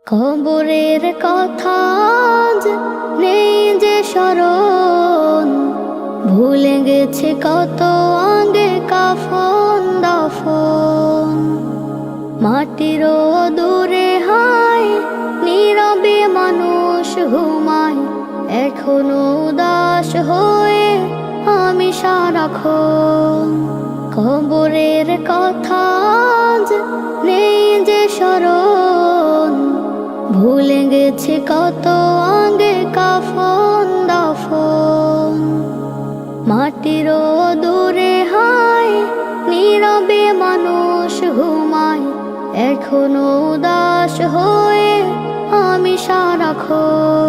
কবরের কথা আজ নেই যে স্মরণ, ভুলে গেছে কত আগে কাফন দাফন। মাটির দূরে হায় নীরবে মানুষ ঘুমায়, এখনো উদাস হয়ে আমি সারাক্ষণ। কবরের কথা আজ নেই যে স্মরণ, ভুলে গেছে কত আগে কাফন দাফন। মাটির দূরে হায় নীরবে মানুষ ঘুমায়, এখনো উদাস হয়ে আমি সারাক্ষণ।